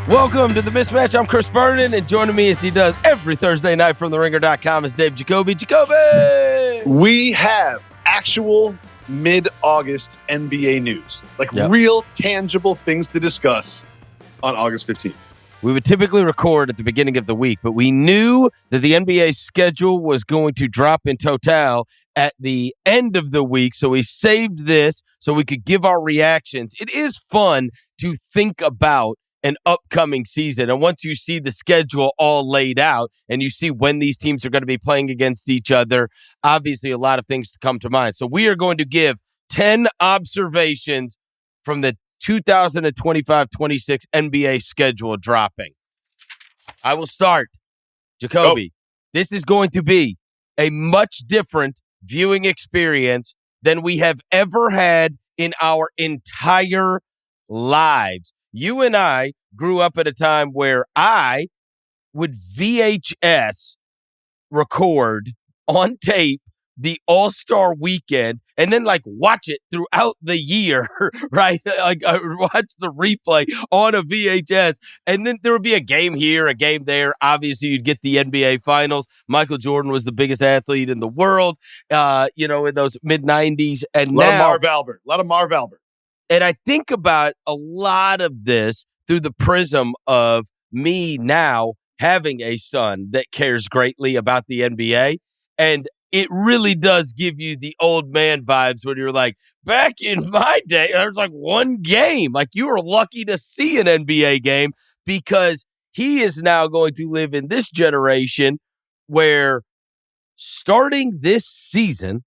Welcome to the Mismatch. I'm Chris Vernon, and joining me as he does every Thursday night from theringer.com is Dave Jacoby. Jacoby! We have actual mid-August NBA news, real tangible things to discuss on August 15th. We would typically record at the beginning of the week, but we knew that the NBA schedule was going to drop in total at the end of the week, so we saved this so we could give our reactions. It is fun to think about an upcoming season, and once you see the schedule all laid out and you see when these teams are going to be playing against each other, obviously a lot of things to come to mind. So we are going to give 10 observations from the 2025-26 NBA schedule dropping. I will start. Jacoby, This is going to be a much different viewing experience than we have ever had in our entire lives. You and I grew up at a time where I would VHS record on tape the All-Star weekend and then watch it throughout the year, right? Watch the replay on a VHS, and then there would be a game here, a game there. Obviously, you'd get the NBA Finals. Michael Jordan was the biggest athlete in the world, in those mid-'90s. And a lot of Marv Albert. And I think about a lot of this through the prism of me now having a son that cares greatly about the NBA. And it really does give you the old man vibes when you're like, back in my day, there was one game. You were lucky to see an NBA game, because he is now going to live in this generation where starting this season,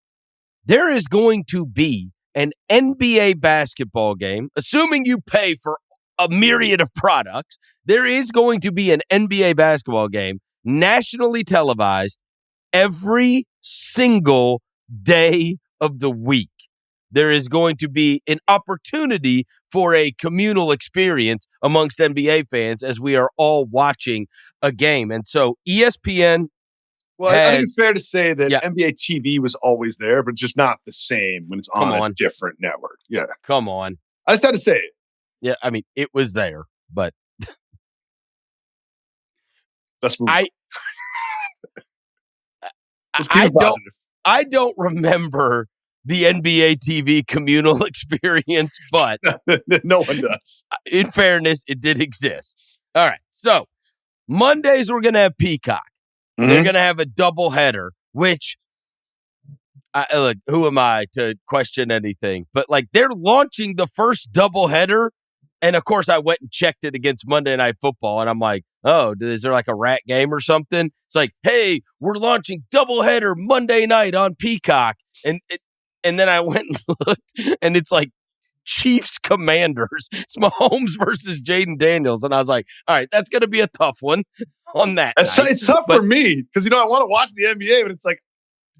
there is going to be an NBA basketball game, assuming you pay for a myriad of products. There is going to be an NBA basketball game nationally televised every single day of the week. There is going to be an opportunity for a communal experience amongst NBA fans as we are all watching a game. And so ESPN I think it's fair to say that NBA TV was always there, but just not the same when it's on a different network. Yeah. Come on. I just had to say it. Yeah, I mean, it was there, but let's move on. Let's keep it positive. I don't remember the NBA TV communal experience, but no one does. In fairness, it did exist. All right, so Mondays we're going to have Peacock. Mm-hmm. They're going to have a doubleheader, which, look, who am I to question anything? But they're launching the first doubleheader, and of course I went and checked it against Monday Night Football, and I'm like, oh, is there a rat game or something? It's hey, we're launching doubleheader Monday night on Peacock, and then I went and looked, and it's Chiefs Commanders. It's Mahomes versus Jaden Daniels, and I was like, all right, that's going to be a tough one on that night. It's tough for me because I want to watch the NBA, but it's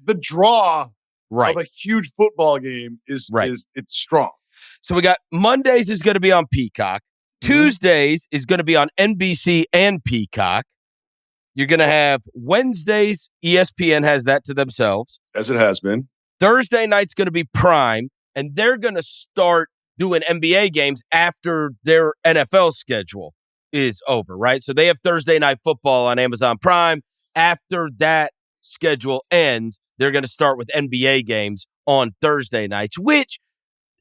the draw of a huge football game is it's strong. So we got Mondays is going to be on Peacock. Tuesdays is going to be on NBC and Peacock. You're going to have Wednesdays. ESPN has that to themselves, as it has been. Thursday night's going to be Prime, and they're going to start doing NBA games after their NFL schedule is over, right? So they have Thursday Night Football on Amazon Prime. After that schedule ends, they're going to start with NBA games on Thursday nights, which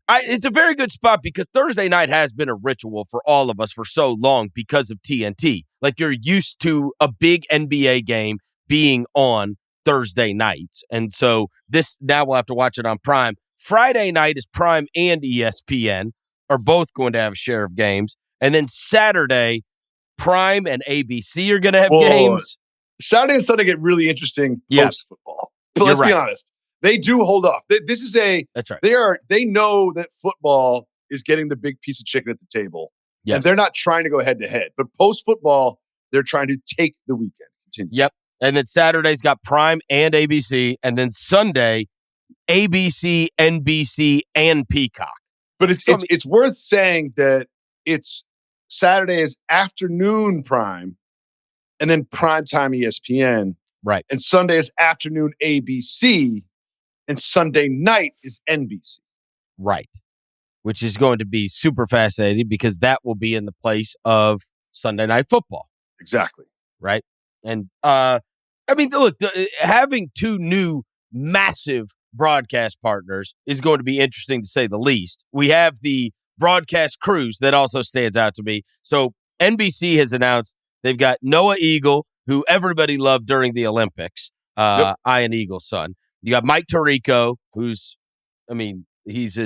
it's a very good spot because Thursday night has been a ritual for all of us for so long because of TNT. You're used to a big NBA game being on Thursday nights. And so now we'll have to watch it on Prime. Friday night is Prime and ESPN are both going to have a share of games. And then Saturday, Prime and ABC are going to have games. Saturday and Sunday get really interesting post-football. But let's be honest. They do hold off. This is that's right. They know that football is getting the big piece of chicken at the table. Yes. And they're not trying to go head to head. But post-football, they're trying to take the weekend. Continue. Yep. And then Saturday's got Prime and ABC. And then Sunday, ABC, NBC, and Peacock. But it's worth saying that it's Saturday is afternoon Prime and then primetime ESPN. Right. And Sunday is afternoon ABC and Sunday night is NBC. Right. Which is going to be super fascinating because that will be in the place of Sunday Night Football. Exactly. Right? And, look, having two new massive broadcast partners is going to be interesting to say the least. We have the broadcast cruise that also stands out to me. So NBC has announced they've got Noah Eagle, who everybody loved during the Olympics. Yep. Ian Eagle's son. You got Mike Tirico, who's, he's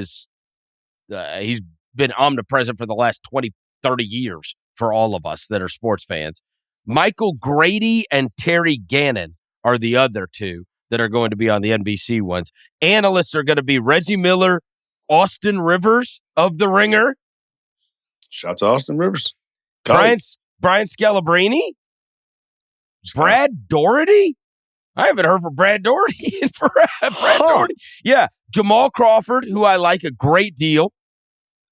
been omnipresent for the last 20, 30 years for all of us that are sports fans. Michael Grady and Terry Gannon are the other two that are going to be on the NBC ones. Analysts are going to be Reggie Miller, Austin Rivers of The Ringer. Shout to Austin Rivers. Brian Scalabrine. Brad Doherty. I haven't heard from Brad Doherty in forever. Doherty. Yeah. Jamal Crawford, who I like a great deal.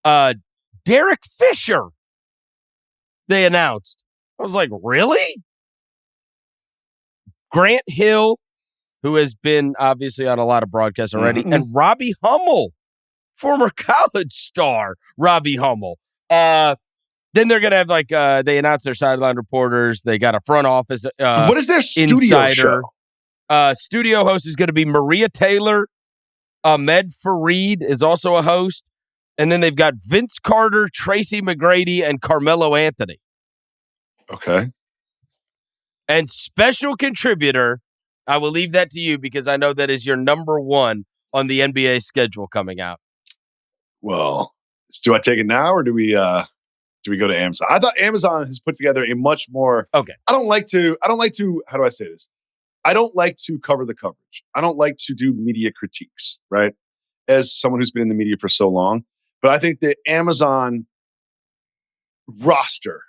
Derek Fisher, they announced. I was like, really? Grant Hill, who has been obviously on a lot of broadcasts already, and Robbie Hummel, former college star Robbie Hummel. Then they're going to have they announced their sideline reporters. They got a front office what is their studio insider. show? Studio host is going to be Maria Taylor. Ahmed Fareed is also a host. And then they've got Vince Carter, Tracy McGrady, and Carmelo Anthony. Okay. And special contributor, I will leave that to you because I know that is your number one on the NBA schedule coming out. Well, do I take it now or do we go to Amazon? I thought Amazon has put together a much more. Okay. I don't like to. How do I say this? I don't like to cover the coverage. I don't like to do media critiques, right? As someone who's been in the media for so long. But I think the Amazon roster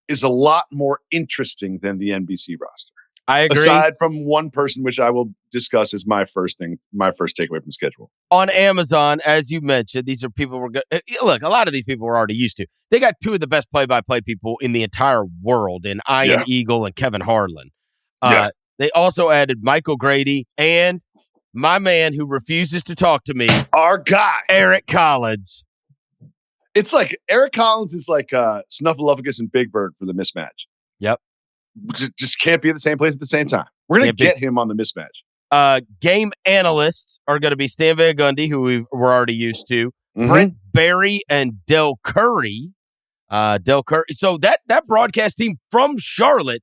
is a lot more interesting than the NBC roster. I agree. Aside from one person, which I will discuss as my first takeaway from the schedule. On Amazon, as you mentioned, these are people look, a lot of these people we're already used to. They got two of the best play-by-play people in the entire world in Ian Eagle and Kevin Harlan. They also added Michael Grady and my man who refuses to talk to me. Our guy. Eric Collins. It's like Eric Collins is like Snuffleupagus and Big Bird for the Mismatch. Yep. Just can't be at the same place at the same time. We're going to get him on the Mismatch. Game analysts are going to be Stan Van Gundy, who we're already used to, Brent Barry and Del Curry. So that broadcast team from Charlotte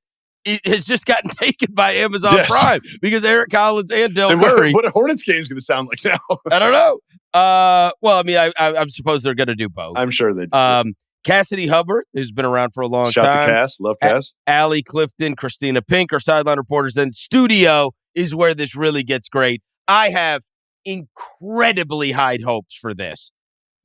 has just gotten taken by Amazon Prime because Eric Collins and Del Curry. What a Hornets game is going to sound like now? I don't know. I suppose they're going to do both. I'm sure they do. Cassidy Hubbard, who's been around for a long time. Shout to Cass. Love Cass. Allie Clifton, Christina Pink are sideline reporters. Then studio is where this really gets great. I have incredibly high hopes for this.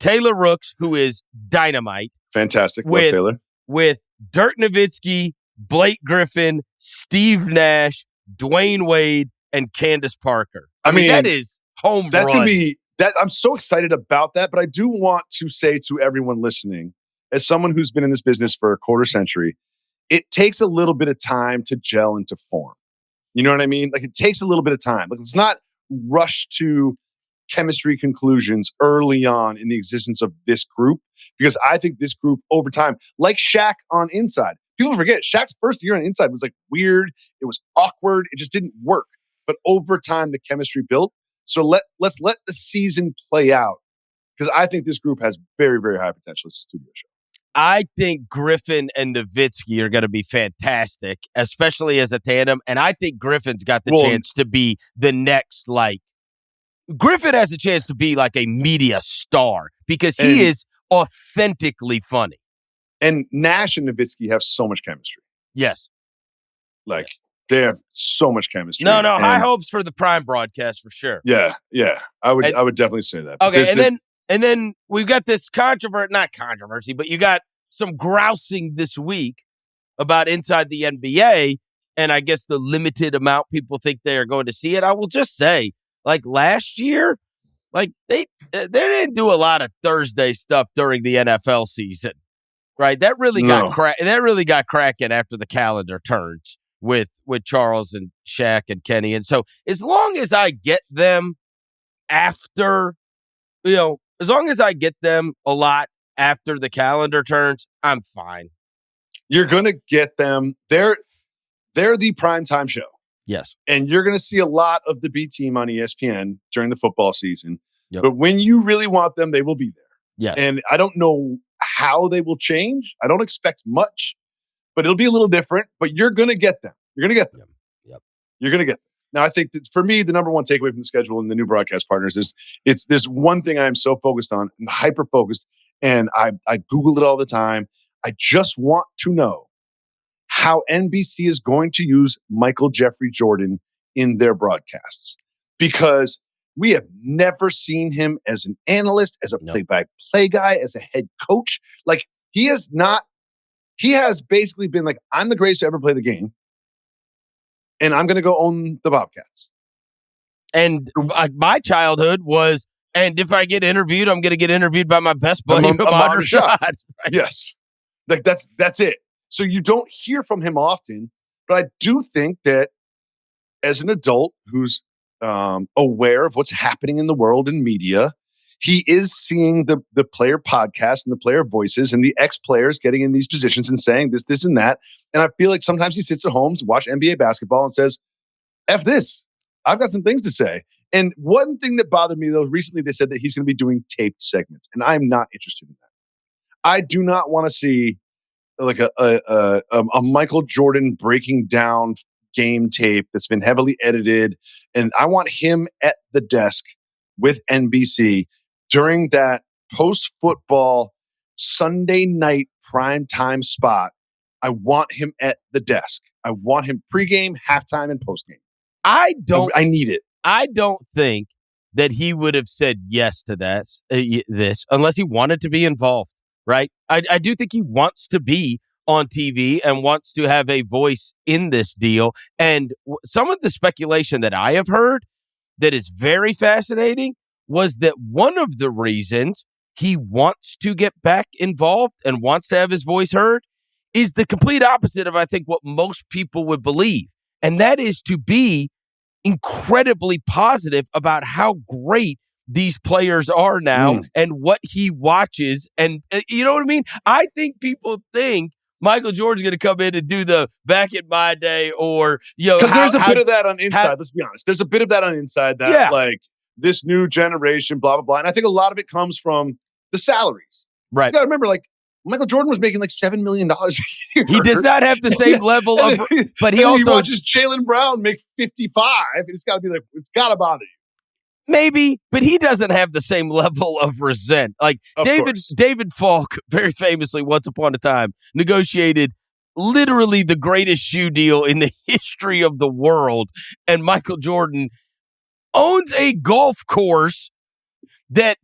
Taylor Rooks, who is dynamite. Fantastic. Love Taylor. With Dirk Nowitzki, Blake Griffin, Steve Nash, Dwayne Wade, and Candace Parker. I mean that is home run. That's going to be that. I'm so excited about that, but I do want to say to everyone listening, as someone who's been in this business for a quarter century, it takes a little bit of time to gel and to form. You know what I mean? Like it takes a little bit of time. Like it's not rush to chemistry conclusions early on in the existence of this group, because I think this group over time, like Shaq on Inside, people forget Shaq's first year on Inside was like weird. It was awkward. It just didn't work. But over time, the chemistry built. So let's let the season play out, because I think this group has very, very high potential. It's a studio show. I think Griffin and Nowitzki are going to be fantastic, especially as a tandem. And I think Griffin's got the chance to be the next, Griffin has a chance to be like a media star because he is authentically funny. And Nash and Nowitzki have so much chemistry. Yes. They have so much chemistry. No, high hopes for the Prime broadcast for sure. Yeah. I would definitely say that. Okay, and then we've got this not controversy, but you got some grousing this week about Inside the NBA, and I guess the limited amount people think they are going to see it. I will just say, last year, they didn't do a lot of Thursday stuff during the NFL season, right? That really got cracking after the calendar turns with Charles and Shaq and Kenny, and so as long as I get them after, as long as I get them a lot after the calendar turns, I'm fine. You're going to get them. They're the primetime show. Yes. And you're going to see a lot of the B team on ESPN during the football season. Yep. But when you really want them, they will be there. Yes. And I don't know how they will change. I don't expect much, but it'll be a little different. But you're going to get them. You're going to get them. Yep. You're going to get them. Now, I think that for me, the number one takeaway from the schedule and the new broadcast partners is there's one thing I am so focused on and hyper-focused, and I Google it all the time. I just want to know how NBC is going to use Michael Jeffrey Jordan in their broadcasts, because we have never seen him as an analyst, as a play-by-play guy, as a head coach. Like, he has basically been like, I'm the greatest to ever play the game, and I'm going to go own the Bobcats. And my childhood was, and if I get interviewed, I'm going to get interviewed by my best buddy, Ahmad Rashad. Right? Yes. Like, that's it. So you don't hear from him often, but I do think that as an adult who's aware of what's happening in the world and media, he is seeing the player podcasts and the player voices and the ex-players getting in these positions and saying this, and that. And I feel like sometimes he sits at home to watch NBA basketball and says, F this. I've got some things to say. And one thing that bothered me, though, recently they said that he's going to be doing taped segments, and I'm not interested in that. I do not want to see like a Michael Jordan breaking down game tape that's been heavily edited. And I want him at the desk with NBC during that post-football Sunday night primetime spot. I want him at the desk. I want him pregame, halftime, and postgame. I need it. I don't think that he would have said yes to this unless he wanted to be involved. Right? I do think he wants to be on TV and wants to have a voice in this deal. And some of the speculation that I have heard that is very fascinating was that one of the reasons he wants to get back involved and wants to have his voice heard is the complete opposite of, I think, what most people would believe. And that is to be incredibly positive about how great these players are now and what he watches. And you know what I mean? I think people think Michael Jordan's going to come in and do the back in my day, or, because there's a bit of that on Inside. Let's be honest. There's a bit of that on Inside that like this new generation, blah, blah, blah. And I think a lot of it comes from the salaries. Right. You got to remember, like, Michael Jordan was making like $7 million a year. He does not have the same level of, but he also watches Jaylen Brown make 55. And it's got to be like, it's got to bother you. Maybe, but he doesn't have the same level of resent. Like David Falk, very famously, once upon a time, negotiated literally the greatest shoe deal in the history of the world. And Michael Jordan owns a golf course that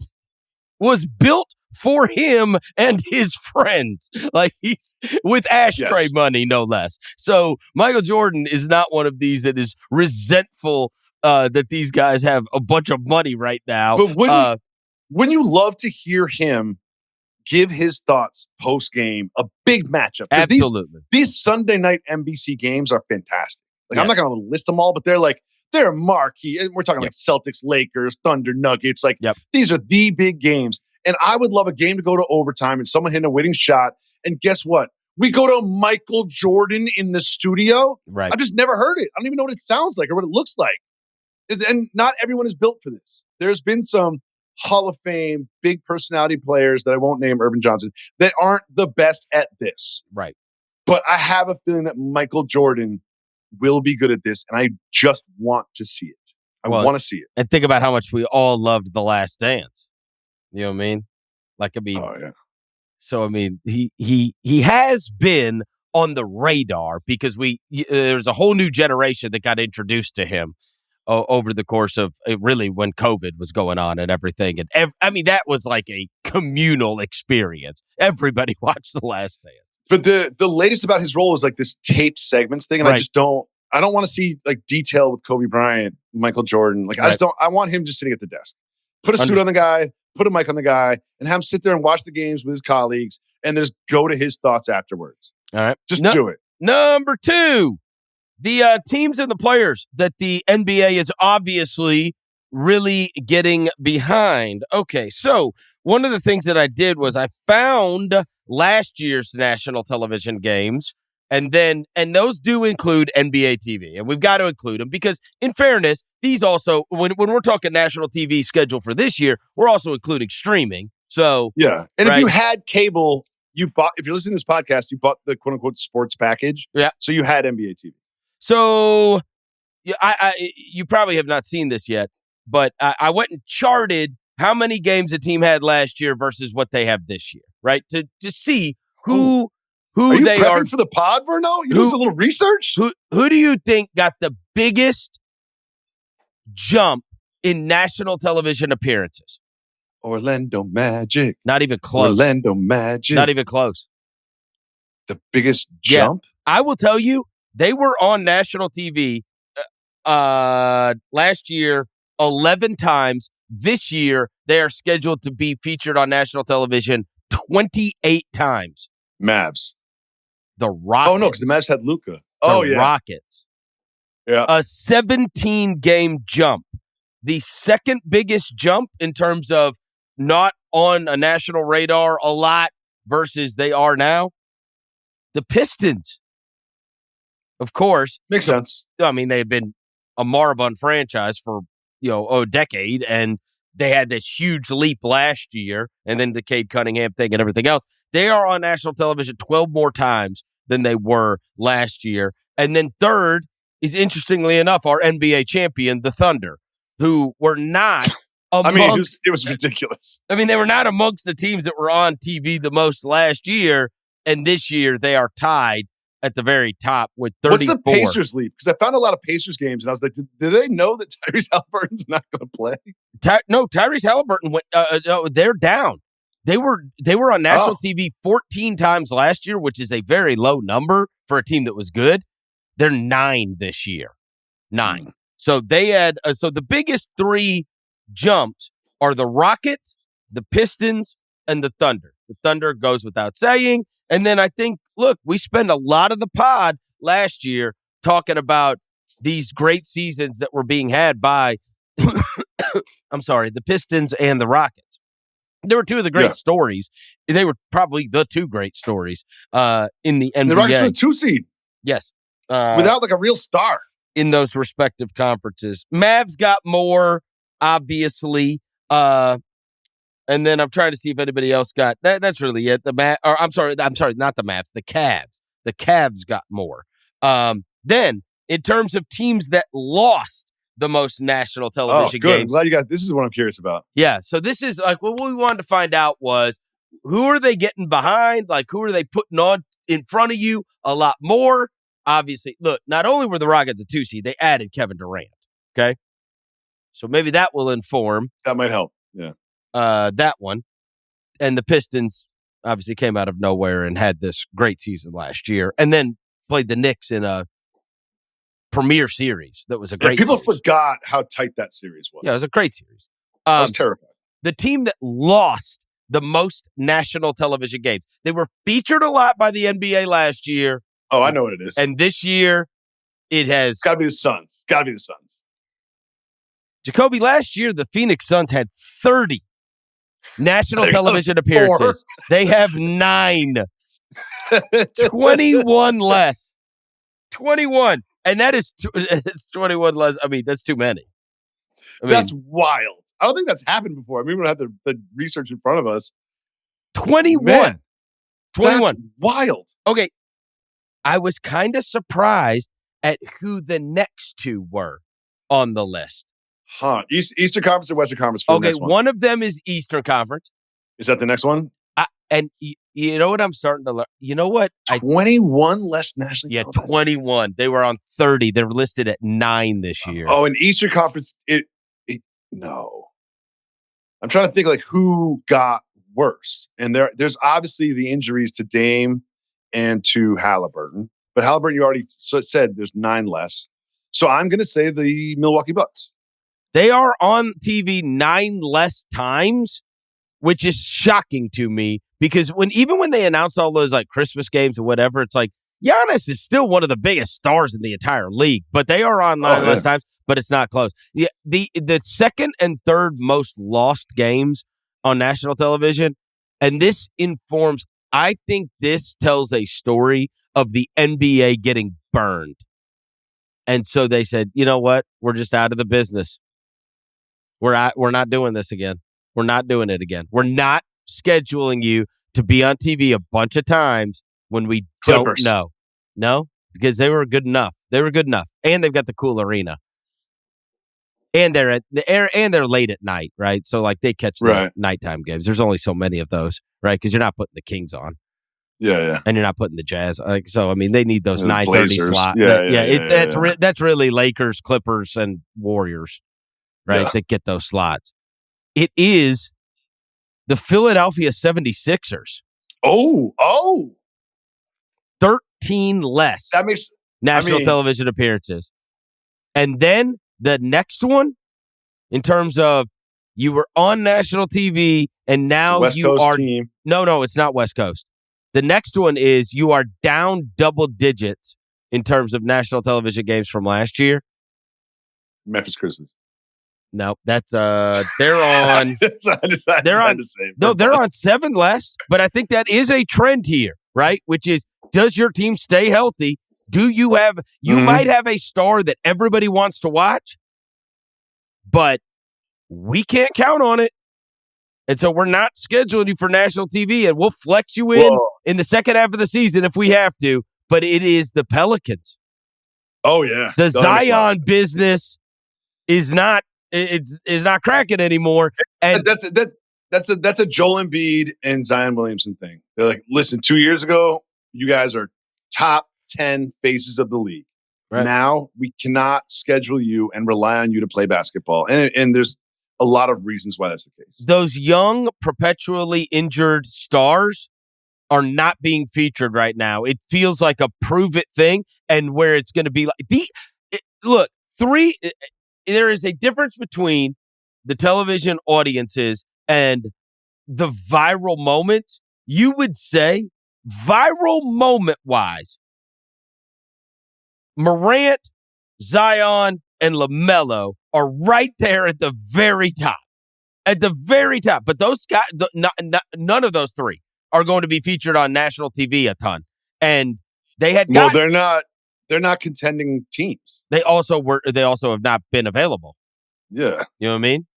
was built for him and his friends. Like, he's with ashtray money, no less. So Michael Jordan is not one of these that is resentful that these guys have a bunch of money right now. But wouldn't you love to hear him give his thoughts post-game, a big matchup? Absolutely. These Sunday night NBC games are fantastic. Like, I'm not going to list them all, but they're marquee. And we're talking like Celtics, Lakers, Thunder, Nuggets. Like, these are the big games. And I would love a game to go to overtime and someone hitting a winning shot. And guess what? We go to Michael Jordan in the studio. Right. I've just never heard it. I don't even know what it sounds like or what it looks like. And not everyone is built for this. There's been some Hall of Fame, big personality players that I won't name, Urban Johnson, that aren't the best at this. Right. But I have a feeling that Michael Jordan will be good at this, and I just want to see it. I want to see it. And think about how much we all loved The Last Dance. You know what I mean? Like, I mean, so I mean, he has been on the radar because there's a whole new generation that got introduced to him over the course of really when COVID was going on and everything. And I mean, that was like a communal experience. Everybody watched The Last Dance. But the latest about his role is like this taped segments thing. And I don't want to see like detail with Kobe Bryant, Michael Jordan. Like, I want him just sitting at the desk. Put a suit on the guy, put a mic on the guy, and have him sit there and watch the games with his colleagues and just go to his thoughts afterwards. All right. Just do it. Number 2. The teams and the players that the NBA is obviously really getting behind. Okay, so one of the things that I did was I found last year's national television games, and those do include NBA TV, and we've got to include them because, in fairness, these also, when we're talking national TV schedule for this year, we're also including streaming. So yeah, and if you had cable, if you're listening to this podcast, you bought the quote unquote sports package. Yeah, so you had NBA TV. So you probably have not seen this yet, but I went and charted how many games a team had last year versus what they have this year, right? To see who are you they prepping are for the pod, Verno? You doing a little research? Who do you think got the biggest jump in national television appearances? Orlando Magic. Not even close. Orlando Magic. Not even close. The biggest jump? Yeah. I will tell you, they were on national TV last year 11 times. This year, they are scheduled to be featured on national television 28 times. Mavs. The Rockets. Oh, no, because the Mavs had Luka. Oh, yeah. Rockets. Yeah. A 17-game jump. The second biggest jump in terms of not on a national radar a lot versus they are now. The Pistons. Of course. Makes sense. I mean, they've been a moribund franchise for, a decade, and they had this huge leap last year, and then the Cade Cunningham thing and everything else. They are on national television 12 more times than they were last year. And then third is, interestingly enough, our NBA champion, the Thunder, who were not amongst... it was ridiculous. I mean, they were not amongst the teams that were on TV the most last year, and this year they are tied at the very top with 34. What's the Pacers leap? Because I found a lot of Pacers games, and I was like, did they know that Tyrese Halliburton's not going to play? No, Tyrese Halliburton went. No, they're down. They were on national TV 14 times last year, which is a very low number for a team that was good. They're 9 this year. 9. So they had. So the biggest 3 jumps are the Rockets, the Pistons, and the Thunder. The Thunder goes without saying. And then I think, look, we spent a lot of the pod last year talking about these great seasons that were being had by, the Pistons and the Rockets. There were 2 of the great stories. They were probably the 2 great stories in the NBA. The Rockets were the 2 seed. Yes. Without like a real star. In those respective conferences. Mavs got more, obviously. And then I'm trying to see if anybody else got that. That's really it. I'm sorry, not the Mavs, the Cavs. The Cavs got more. Then, in terms of teams that lost the most national television good. games. I'm glad you got this. Is what I'm curious about. Yeah. So this is like what we wanted to find out was who are they getting behind? Like who are they putting on in front of you a lot more? Obviously, look, not only were the Rockets a 2 seed, they added Kevin Durant. Okay. So maybe that will inform. That might help. Yeah. That one. And the Pistons obviously came out of nowhere and had this great season last year and then played the Knicks in a premier series. That was a great people series. Forgot how tight that series was. Yeah, it was a great series. I was terrified. The team that lost the most national television games. They were featured a lot by the NBA last year. Oh, I know what it is. And this year, it has... Got to be the Suns. Jacoby, last year, the Phoenix Suns had 30 national television appearances. 4. They have 9. 21 less. 21. And that is it's 21 less. I mean, that's too many. That's wild. I don't think that's happened before. I mean, we don't have the research in front of us. 21. Man, 21. That's wild. Okay. I was kind of surprised at who the next 2 were on the list. Huh. Eastern Conference or Western Conference? Okay, one of them is Eastern Conference. Is that the next one? And you know what I'm starting to learn? You know what? 21 less nationally. Yeah, 21. They were on 30. They're listed at 9 this year. Oh, in Eastern Conference, no. I'm trying to think like who got worse. And there's obviously the injuries to Dame and to Halliburton. But Halliburton, you already said there's 9 less. So I'm going to say the Milwaukee Bucks. They are on TV 9 less times, which is shocking to me because even when they announce all those like Christmas games or whatever, it's like Giannis is still one of the biggest stars in the entire league, but they are on 9 less times, but it's not close. The second and third most lost games on national television. And this informs, I think this tells a story of the NBA getting burned. And so they said, you know what? We're just out of the business. We're not doing this again. We're not doing it again. We're not scheduling you to be on TV a bunch of times when we Clippers. don't know. No, because they were good enough. They were good enough. And they've got the cool arena. And they're at the air, and they're late at night, right? So like they catch the nighttime games. There's only so many of those, right? Because you're not putting the Kings on. Yeah. And you're not putting the Jazz. So I mean, they need those 9:30 slots. That's really Lakers, Clippers, and Warriors, right? Yeah. That get those slots. It is the Philadelphia 76ers. Oh. 13 less that makes national television appearances. And then the next one, in terms of you were on national TV and now West you Coast are team. No, it's not West Coast. The next one is you are down double digits in terms of national television games from last year. Memphis Grizzlies. No, that's they're on. They're on 7 less. But I think that is a trend here, right? Which is, does your team stay healthy? Do you have? You might have a star that everybody wants to watch, but we can't count on it. And so we're not scheduling you for national TV, and we'll flex you in the second half of the season if we have to. But it is the Pelicans. Oh yeah, the Zion business is not not cracking anymore. And that's a Joel Embiid and Zion Williamson thing. They're like, listen, 2 years ago, you guys are top 10 faces of the league. Right. Now we cannot schedule you and rely on you to play basketball, and there's a lot of reasons why that's the case. Those young, perpetually injured stars are not being featured right now. It feels like a prove it thing, and where it's going to be like there is a difference between the television audiences and the viral moments. You would say viral moment wise, Morant, Zion, and LaMelo are right there at the very top. At the very top. But those guys, none of those three are going to be featured on national TV a ton. And they had they're not contending teams. They also have not been available. Yeah. You know what I mean?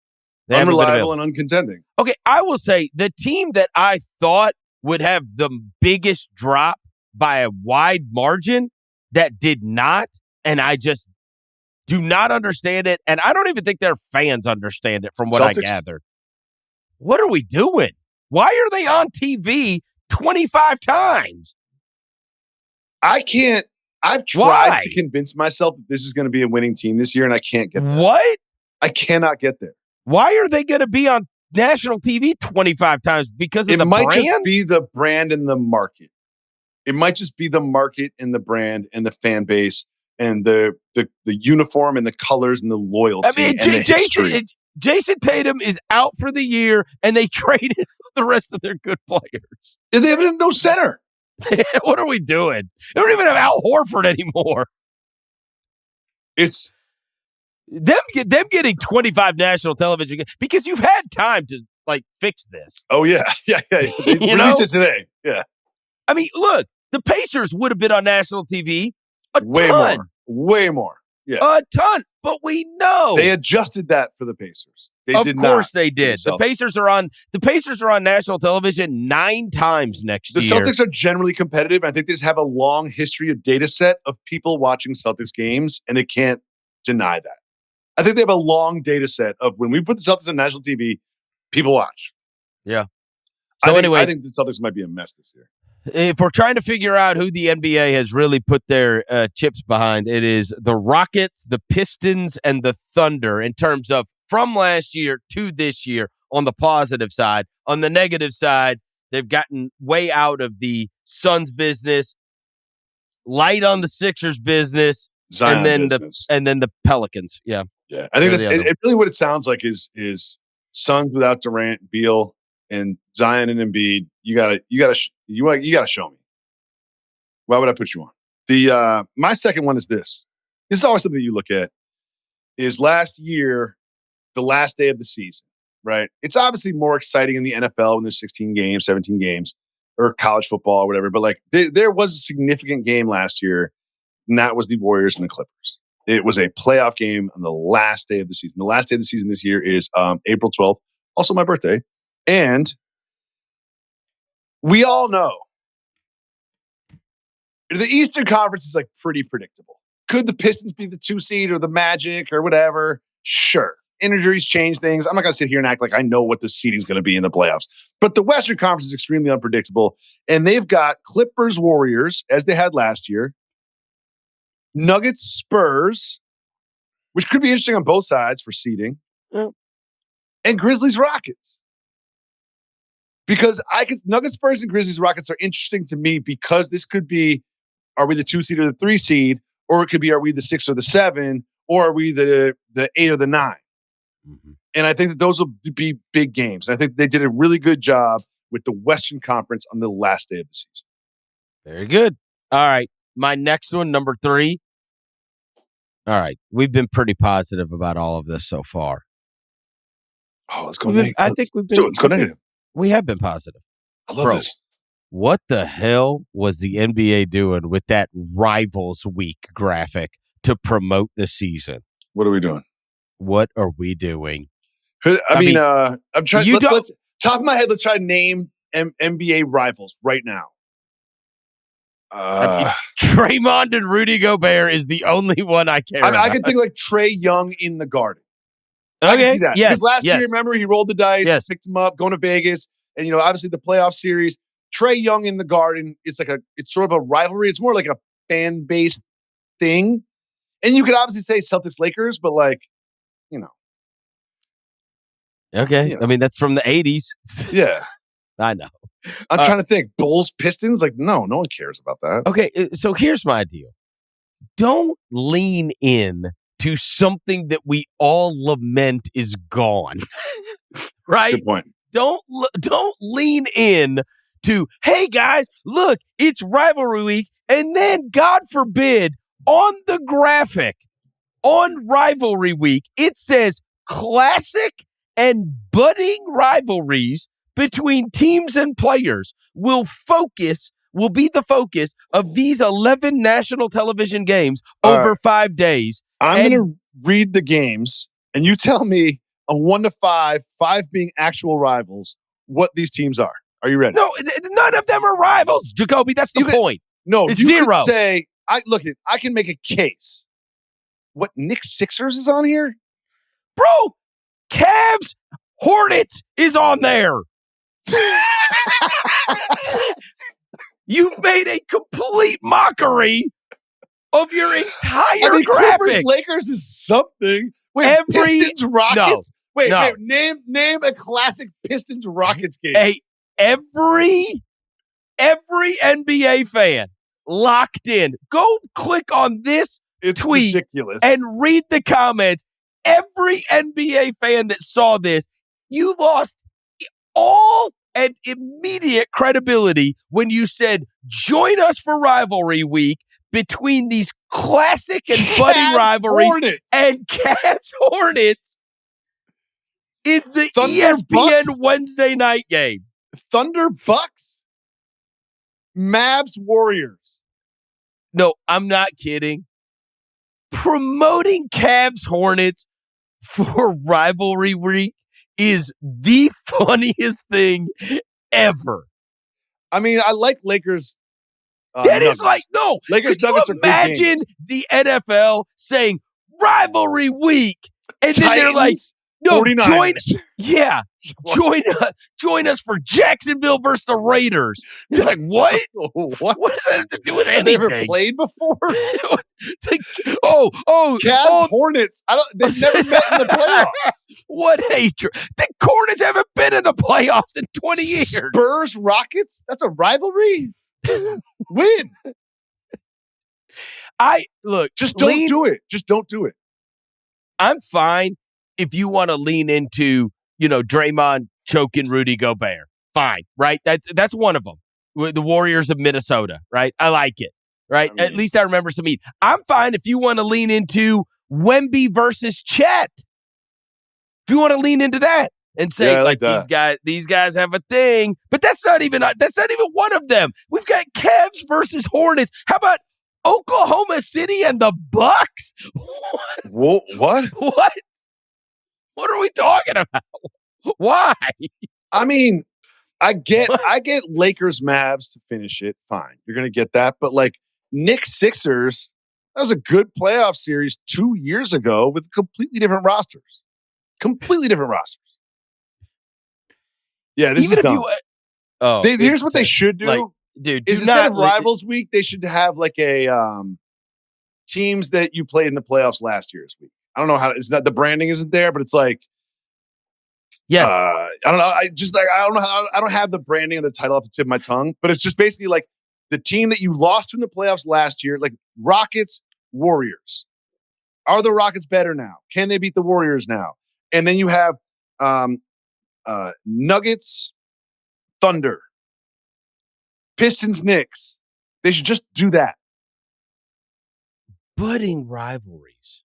Unreliable and uncontending. Okay, I will say the team that I thought would have the biggest drop by a wide margin that did not, and I just do not understand it, and I don't even think their fans understand it from what I gather. What are we doing? Why are they on TV 25 times? I can't. I've tried to convince myself that this is going to be a winning team this year, and I can't get there. What? I cannot get there. Why are they going to be on national TV 25 times? Because of the brand? It might just be the brand and the market. It might just be the market and the brand and the fan base and the uniform and the colors and the loyalty. I mean, and Jason Tatum is out for the year, and they traded the rest of their good players. They have no center. What are we doing? They don't even have Al Horford anymore. It's them getting 25 national television because you've had time to fix this. Oh yeah. They released it today. Yeah. I mean, look, the Pacers would have been on national TV way more. Yeah. A ton, but we know they adjusted that for the Pacers. Of course they did. The Pacers are on national television 9 times next year. The Celtics are generally competitive. I think they just have a long history of data set of people watching Celtics games, and they can't deny that. I think they have a long data set of when we put the Celtics on national TV, people watch. Yeah. So I think the Celtics might be a mess this year. If we're trying to figure out who the NBA has really put their chips behind, it is the Rockets, the Pistons, and the Thunder in terms of from last year to this year on the positive side. On the negative side, they've gotten way out of the Suns business, light on the Sixers business, Zion and then the Pelicans. Yeah. Yeah. I think it really what it sounds like is Suns without Durant, Beal, and Zion and Embiid. You gotta show me. Why would I put you on? My second one is this. This is always something you look at. Is last year, the last day of the season, right? It's obviously more exciting in the NFL when there's 16 games, 17 games, or college football or whatever. But like there was a significant game last year, and that was the Warriors and the Clippers. It was a playoff game on the last day of the season. The last day of the season this year is April 12th, also my birthday. And we all know the Eastern Conference is like pretty predictable. Could the Pistons be the 2 seed or the Magic or whatever? Sure. Injuries change things. I'm not going to sit here and act like I know what the seeding is going to be in the playoffs. But the Western Conference is extremely unpredictable. And they've got Clippers, Warriors, as they had last year. Nuggets, Spurs, which could be interesting on both sides for seeding. Yeah. And Grizzlies, Rockets. Because Nuggets, Spurs, and Grizzlies, Rockets are interesting to me because this could be, are we the 2 seed or the 3 seed? Or it could be, are we the 6 or the 7? Or are we the 8 or the 9? Mm-hmm. And I think that those will be big games. I think they did a really good job with the Western Conference on the last day of the season. Very good. All right. My next one, number 3. All right. We've been pretty positive about all of this so far. Oh, let's go negative. I think we've been. Let's go negative. We have been positive. I love this. What the hell was the NBA doing with that Rivals Week graphic to promote the season? What are we doing? What are we doing? I mean, I'm trying. Let's top of my head. Let's try to name NBA rivals right now. Draymond and Rudy Gobert is the only one I care about. I can think like Trae Young in the Garden. Okay. I can see that. Yes, because last year, remember, he rolled the dice, picked him up, going to Vegas, and obviously the playoff series. Trae Young in the Garden is it's sort of a rivalry. It's more like a fan based thing, and you could obviously say Celtics Lakers, but okay. I mean, that's from the 80s. Yeah, I know. I'm trying to think. Bulls, Pistons, no one cares about that. Okay, so here's my deal. Don't lean in to something that we all lament is gone. Right? Good point. Don't lean in to, hey guys, look, it's rivalry week, and then God forbid on the graphic on rivalry week it says classic and budding rivalries between teams and players will be the focus of these 11 national television games over 5 days. I'm going to read the games, and you tell me on 1 to 5, 5 being actual rivals, what these teams are. Are you ready? No, none of them are rivals, Jacoby. That's the point. No, it's you 0. could say, I can make a case. What, Knicks Sixers is on here? Bro, Cavs Hornets is on there. You've made a complete mockery of your entire graphic. Clippers Lakers is something. Wait, Pistons Rockets? No. Wait, name a classic Pistons Rockets game. Hey, every NBA fan locked in. Go click on this tweet ridiculous. And read the comments. Every NBA fan that saw this, you lost all and immediate credibility when you said, join us for rivalry week between these classic and budding rivalries. Hornets. And Cavs Hornets is the Thunder ESPN Bucks? Wednesday night game. Thunder Bucks? Mavs Warriors. No, I'm not kidding. Promoting Cavs Hornets for rivalry week is the funniest thing ever. I mean, I like Lakers. That Nuggets. Is like, no. Lakers Nuggets are good games. Imagine the NFL saying rivalry week. And Titans, then they're like, no, 49ers. join us for Jacksonville versus the Raiders. You're like, what? What does that have to do with anything? Have they ever played before? Cavs Hornets. They've never met in the playoffs. What hatred. The Hornets haven't been in the playoffs in 20 years. Spurs Rockets? That's a rivalry? Win. Just don't do it. Just don't do it. I'm fine if you want to lean into, Draymond choking Rudy Gobert. Fine, right? That's one of them. The Warriors of Minnesota, right? I like it, right? At least I remember some heat. I'm fine if you want to lean into Wemby versus Chet. If you want to lean into that. and say these guys have a thing, but that's not even one of them. We've got Cavs versus Hornets. How about Oklahoma City and the Bucks? What? What are we talking about? Why? I mean, I get Lakers Mavs to finish it. Fine. You're going to get that. But like Knicks Sixers, that was a good playoff series 2 years ago with completely different rosters. Yeah, this is dumb. Here's what they should do. Like, dude, instead of Rivals Week, they should have like a teams that you played in the playoffs last year's week. I don't know how it's not the branding isn't there, but it's like yes. I don't know. I don't know how I don't have the branding of the title off the tip of my tongue, but it's just basically like the team that you lost to in the playoffs last year, like Rockets, Warriors. Are the Rockets better now? Can they beat the Warriors now? And then you have Nuggets, Thunder, Pistons, Knicks. They should just do that. Budding rivalries.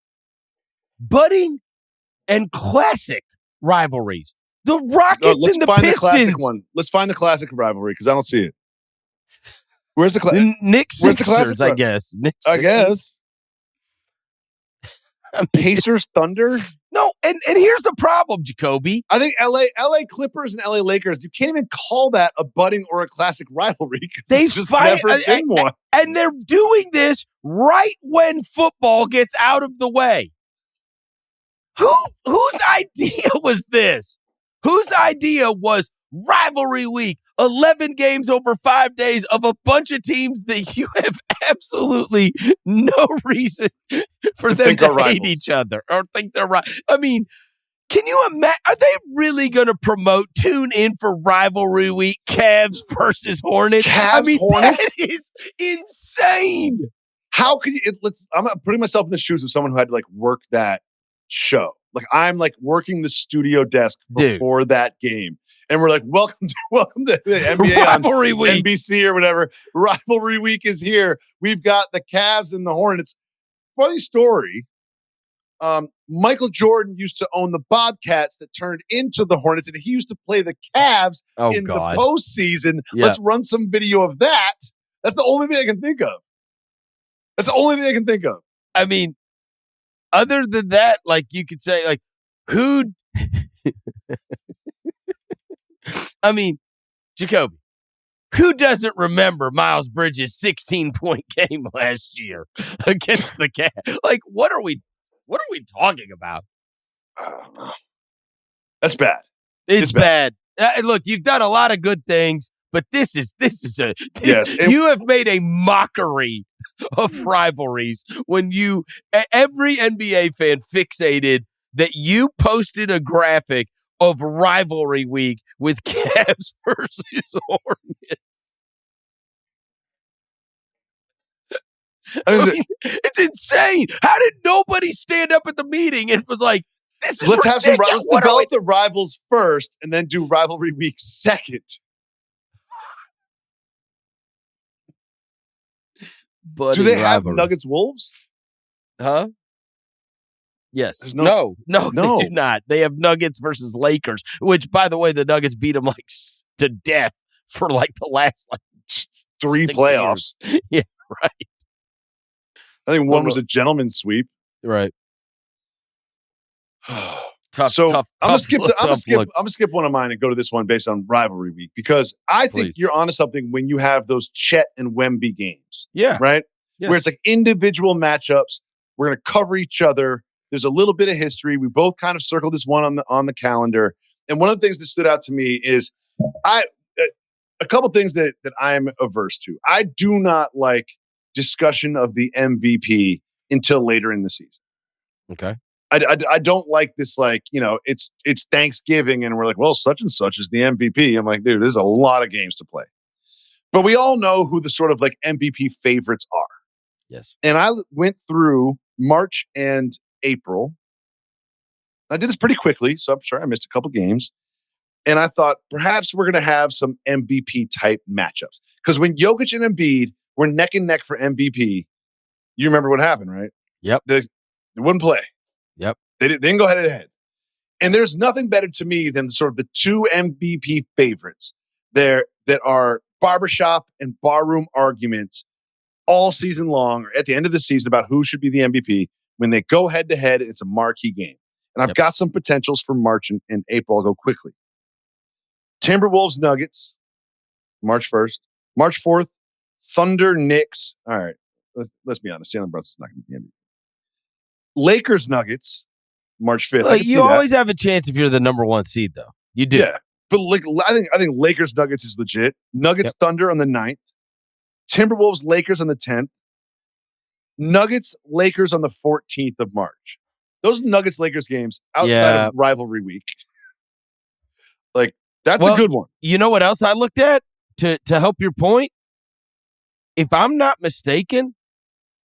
Budding and classic rivalries. The Rockets and the Pistons. The classic one. Let's find the classic rivalry because I don't see it. Where's the classic? Knicks Sixers, I guess. I guess. Pacers, Thunder? No, and here's the problem, Jacoby. I think LA Clippers and LA Lakers, you can't even call that a budding or a classic rivalry. They've just never been one. And they're doing this right when football gets out of the way. Whose idea was this? Whose idea was rivalry week, 11 games over 5 days of a bunch of teams that you have absolutely no reason for them to hate each other or think they're right? I mean, can you imagine? Are they really going to tune in for rivalry week, Cavs versus Hornets? Hornets? That is insane. How could you? I'm putting myself in the shoes of someone who had to like work that show. Like I'm like working the studio desk before that game. And we're like, welcome to the NBA rivalry week. NBC or whatever. Rivalry week is here. We've got the Cavs and the Hornets. Funny story. Michael Jordan used to own the Bobcats that turned into the Hornets, and he used to play the Cavs the postseason. Yeah. Let's run some video of that. That's the only thing I can think of. I mean, other than that, like you could say, like, who? I mean, Jacoby, who doesn't remember Miles Bridges' 16-point game last year against the Cavs? Like, what are we talking about? I don't know. That's bad. It's bad. Look, you've done a lot of good things, but this is yes. You have made a mockery of rivalries when every NBA fan fixated that you posted a graphic of rivalry week with Cavs versus Hornets. I mean, it's insane. How did nobody stand up at the meeting and was like, "This is let's develop the rivals first, and then do rivalry week second." Do they have Nuggets Wolves? Huh? Yes. No, they do not. They have Nuggets versus Lakers, which, by the way, the Nuggets beat them like to death for like the last like 3 playoffs. Yeah, right. I think one was a gentleman's sweep. Right. Tough. I'm gonna skip one of mine and go to this one based on rivalry week because I think you're onto something when you have those Chet and Wemby games. Yeah. Right? Yes. Where it's like individual matchups. We're gonna cover each other. There's a little bit of history. We both kind of circled this one on the calendar. And one of the things that stood out to me is a couple things that I'm averse to. I do not like discussion of the MVP until later in the season. Okay. I don't like this, like, you know, it's Thanksgiving and we're like, well, such and such is the MVP. I'm like, dude, there's a lot of games to play. But we all know who the sort of like MVP favorites are. Yes. And I went through March and April. I did this pretty quickly, so I'm sure I missed a couple games. And I thought perhaps we're going to have some MVP type matchups. Because when Jokic and Embiid were neck and neck for MVP, you remember what happened, right? Yep. They wouldn't play. Yep. They didn't go head to head. And there's nothing better to me than sort of the two MVP favorites there that are barbershop and barroom arguments all season long, or at the end of the season, about who should be the MVP. When they go head to head, it's a marquee game. And I've got some potentials for March and April. I'll go quickly. Timberwolves Nuggets, March 1st. March 4th, Thunder Knicks. All right, let's be honest. Jalen Brunson's not going to be the MVP. Lakers Nuggets, March 5th. Well, you always have a chance if you're the number one seed, though. You do. Yeah. But I think Lakers Nuggets is legit. Nuggets Thunder on the 9th. Timberwolves Lakers on the 10th. Nuggets Lakers on the 14th of March. Those Nuggets Lakers games outside of rivalry week. Like, that's a good one. You know what else I looked at to help your point? If I'm not mistaken,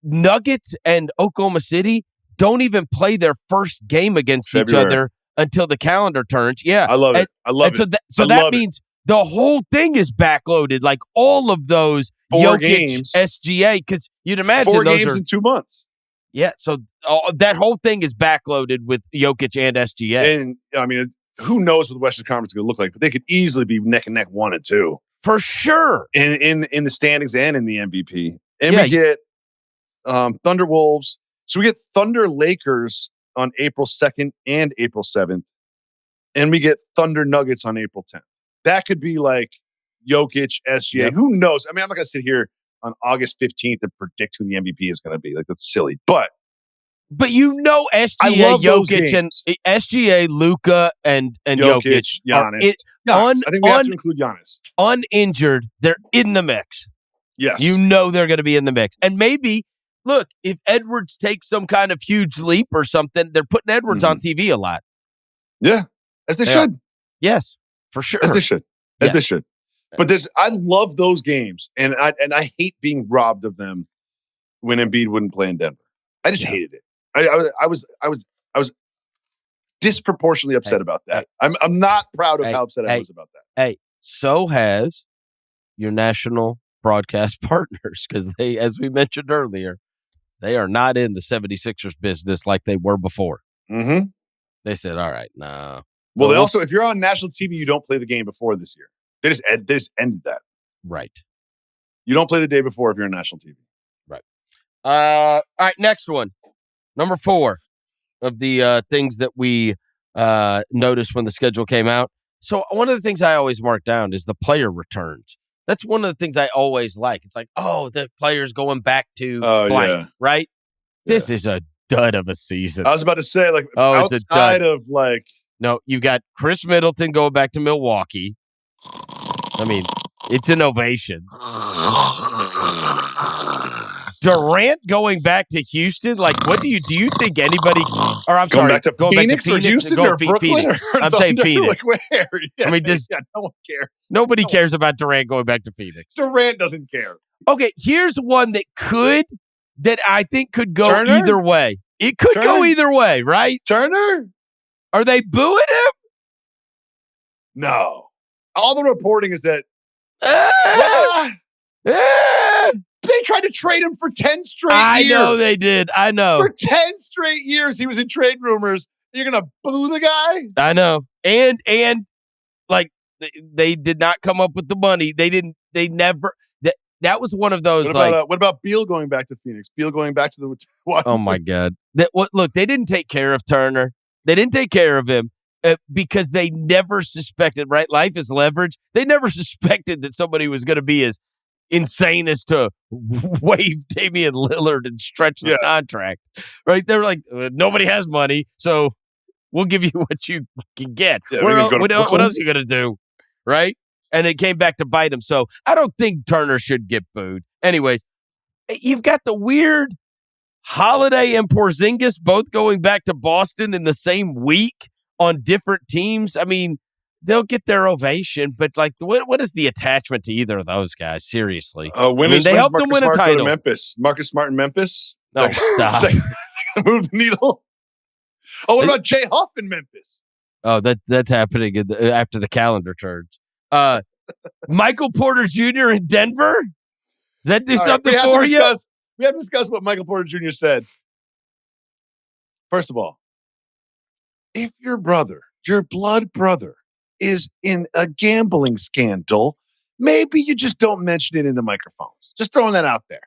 Nuggets and Oklahoma City don't even play their first game against each other until the calendar turns. Yeah. I love it. I love it. So that means the whole thing is backloaded, like all of those 4 games. SGA, because you'd imagine 4 those games in 2 months. Yeah, so that whole thing is backloaded with Jokic and SGA. And, I mean, who knows what the Western Conference is going to look like, but they could easily be neck and neck 1 and 2. For sure. In the standings and in the MVP. And we get Thunder Wolves. So we get Thunder Lakers on April 2nd and April 7th. And we get Thunder Nuggets on April 10th. That could be like Jokic, SGA. Yep. Who knows? I mean, I'm not going to sit here on August 15th and predict who the MVP is going to be. Like, that's silly. But you know SGA, Jokic, and SGA, Luka, and Jokic. Giannis. I think we have to include Giannis. Uninjured, they're in the mix. Yes. You know they're going to be in the mix. And maybe, look, if Edwards takes some kind of huge leap or something, they're putting Edwards on TV a lot. Yeah, as they should. Yes, for sure. As they should. They should. But I love those games, and I hate being robbed of them when Embiid wouldn't play in Denver. I just hated it. I was disproportionately upset about that. I'm not proud of how upset I was about that. Hey, so has your national broadcast partners, because they, as we mentioned earlier, they are not in the 76ers business like they were before. Mm-hmm. They said, all right, no. Well, they also, if you're on national TV, you don't play the game before this year. They just ended that. Right. You don't play the day before if you're on national TV. Right. All right, next one. Number 4 of the things that we noticed when the schedule came out. So one of the things I always mark down is the player returns. That's one of the things I always like. It's like, the player's going back to blank, right? Yeah. This is a dud of a season. I was about to say, like, outside of, like... No, you got Chris Middleton going back to Milwaukee. I mean, it's an ovation. Durant going back to Houston? Like, what do you think anybody... Or I'm sorry. Back to Phoenix or Houston or Brooklyn? Or I'm saying Phoenix. Like, where? Yeah, I mean, no one cares. Nobody cares about Durant going back to Phoenix. Durant doesn't care. Okay, here's one that I think could go either way. It could go either way, right? Turner? Are they booing him? No. All the reporting is that they tried to trade him for 10 straight years. I know they did. I know. For 10 straight years, he was in trade rumors. You're going to boo the guy? I know. And like, they did not come up with the money. They never... That was one of those. What about Beal going back to Phoenix? Beal going back to the Washington? Oh my God! Look, they didn't take care of Turner. They didn't take care of him because they never suspected. Right? Life is leverage. They never suspected that somebody was going to be as insane as to waive Damian Lillard and stretch the contract. Right? They were like, nobody has money, so we'll give you what you can get. Yeah, what else are you going to do? Right? And it came back to bite him. So I don't think Turner should get booed. Anyways, you've got the weird Holiday and Porzingis both going back to Boston in the same week on different teams. I mean, they'll get their ovation, but like, what is the attachment to either of those guys? Seriously. They helped them win a title. Marcus Smart in Memphis. No, stop. Move the needle. Oh, what about Jay Huff in Memphis? Oh, that's happening after the calendar turns. Michael Porter Jr. in Denver? Does that do something for you? We have to discuss what Michael Porter Jr. said. First of all, if your brother your blood brother is in a gambling scandal, maybe you just don't mention it into microphones. Just throwing that out there.